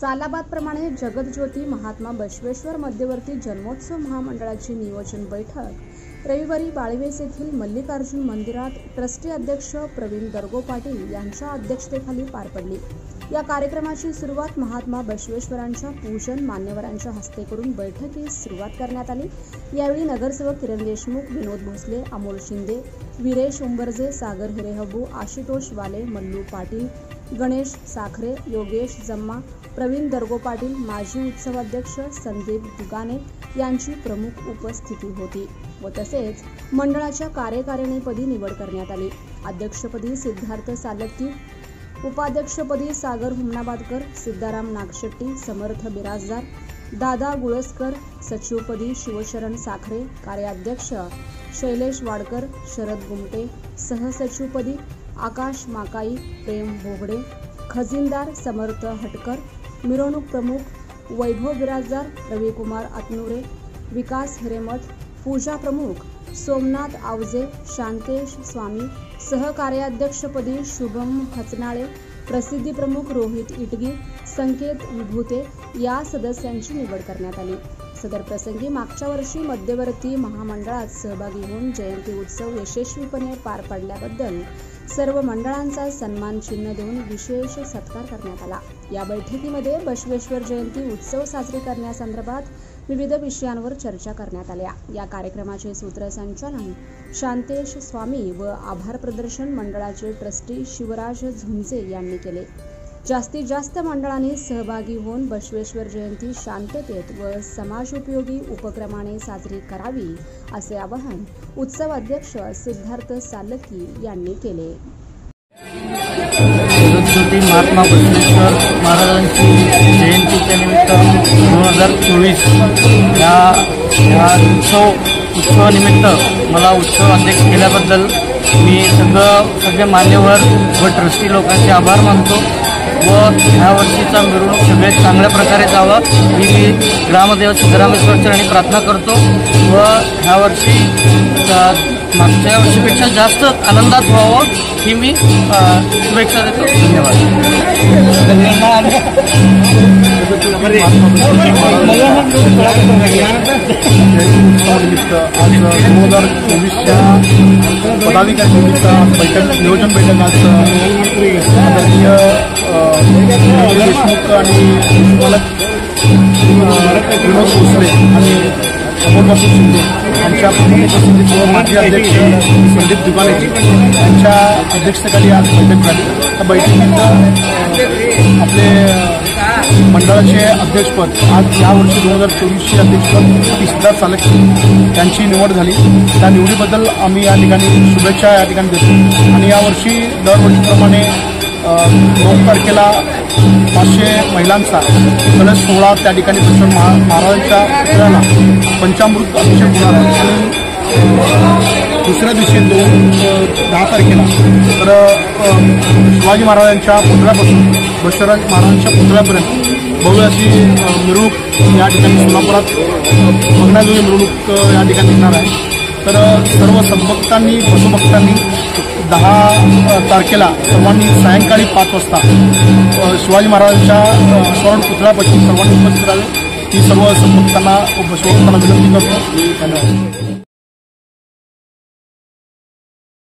सालाबादप्रमाणे जगतज्योती महात्मा बसवेश्वर मध्यवर्ती जन्मोत्सव महामंडळाची नियोजन बैठक रविवारी बाळीवेस येथील मल्लिकार्जुन मंदिरात ट्रस्टी अध्यक्ष प्रवीण दरगो पाटील यांच्या अध्यक्षतेखाली पार पडली। या कार्यक्रमाची सुरुवात महात्मा बसवेश्वरांच्या पूजन मान्यवरांच्या हस्ते करून बैठकीस सुरुवात करण्यात आली। यावेळी नगरसेवक किरण देशमुख, विनोद भोसले, अमोल शिंदे, वीरेश उंबरजे, सागर हिरेहबू, आशुतोष वाले, मल्लू पाटील, गणेश साखरे, योगेश जम्मा, प्रवीण दरगो पाटील, माजी उत्सव अध्यक्ष संदीप दुगाने यांची प्रमुख उपस्थिती होती व तसेच मंडळाच्या कार्यकारिणीपदी निवड करण्यात आली। अध्यक्षपदी सिद्धार्थ सालत्की, उपाध्यक्षपदी सागर हुमनाबादकर, सिद्धाराम नागशेट्टी, समर्थ बिराजदार, दादा गुळसकर, सचिवपदी शिवशरण साखरे, कार्याध्यक्ष शैलेश वाडकर, शरद गुमटे, सहसचिवपदी आकाश माकाई, प्रेम भोगडे, खजिनदार समर्थ हटकर, मिरवणूक प्रमुख वैभव बिराजदार, रविकुमार आतनुरे, विकास हिरेमठ, पूजा प्रमुख सोमनाथ आवजे, शांतेश स्वामी, सहकार्याध्यक्षपदी शुभम हचनाळे, प्रसिद्धी प्रमुख रोहित इटगी, संकेत विभूते या सदस्यांची निवड करण्यात आली। सदर प्रसंगी मागच्या वर्षी मध्यवर्ती महामंडळात सहभागी होऊन जयंती उत्सव यशस्वीपणे पार पाडल्याबद्दल सर्व मंडळांचा सन्मान चिन्ह देऊन विशेष सत्कार करण्यात आला। या बैठकीमध्ये बसवेश्वर जयंती उत्सव साजरी करण्यासंदर्भात विविध विषयांवर चर्चा करण्यात आल्या। या कार्यक्रमाचे सूत्रसंचालन शांतेश स्वामी व आभार प्रदर्शन मंडळाचे ट्रस्टी शिवराज झुंजे यांनी केले। जास्तीत जास्त मंडळांनी सहभागी होऊन बसवेश्वर जयंती शांततेत व समाजोपयोगी उपक्रमाने साजरी करावी असे आवाहन उत्सव अध्यक्ष सिद्धार्थ सालत्की यांनी केले। जगतज्योती महात्मा बसवेश्वर महाराजांची जयंतीच्या निमित्त 2024 या उत्सवानिमित्त मला उत्सव अध्यक्ष केल्याबद्दल मी सगळे मान्यवर व ट्रस्टी लोकांचे आभार मानतो व ह्या वर्षीचा मिरवणूक सगळ्यात चांगल्या प्रकारे जावं ही मी ग्रामदेव सिद्धरामेश्वर चरणी प्रार्थना करतो व ह्या वर्षी मागच्या वर्षीपेक्षा जास्त आनंदात व्हावं ही मी शुभेच्छा देतो। धन्यवाद। आज 2024च्या पदाधिकारी बैठक नियोजन बैठक आज आदरणीय देशमुख आणि विनोद भोसले आणि अमोल शिंदे यांच्या उपस्थितीत व माजी अध्यक्ष संदीप दुगाने यांच्या अध्यक्षतेखाली आज बैठक झाली। त्या बैठकीत आपले मंडळाचे अध्यक्षपद आज यावर्षी 2024चे अध्यक्षपद सिद्धार्थ सालत्की यांची निवड झाली। त्या निवडीबद्दल आम्ही या ठिकाणी शुभेच्छा या ठिकाणी देतो आणि यावर्षी दरवर्षीप्रमाणे 9 तारखेला 500 महिलांचा कलश सोहळा त्या ठिकाणी महाराजांच्या पुतळ्याला पंचामृत अभिषेक होणार आहे आणि दुसऱ्या दिवशी 10 तारखेला तर शिवाजी महाराजांच्या पुतळ्यापासून बसवराज महाराजांच्या पुतळ्यापर्यंत भव्य अशी मिरवणूक या ठिकाणी सोलापुरात बघण्याजोगी मिरवणूक या ठिकाणी निघणार आहे। तर सर्व संभक्तांनी पशुभक्तांनी 10 तारखेला सर्वांनी सायंकाळी 5 वाजता शिवाजी महाराजांच्या स्वर्ण पुतळ्यापाशी सर्वांनी उपस्थित राहावे ही सर्व संभक्तांना व पशुभक्तांना विनंती करतो। धन्यवाद।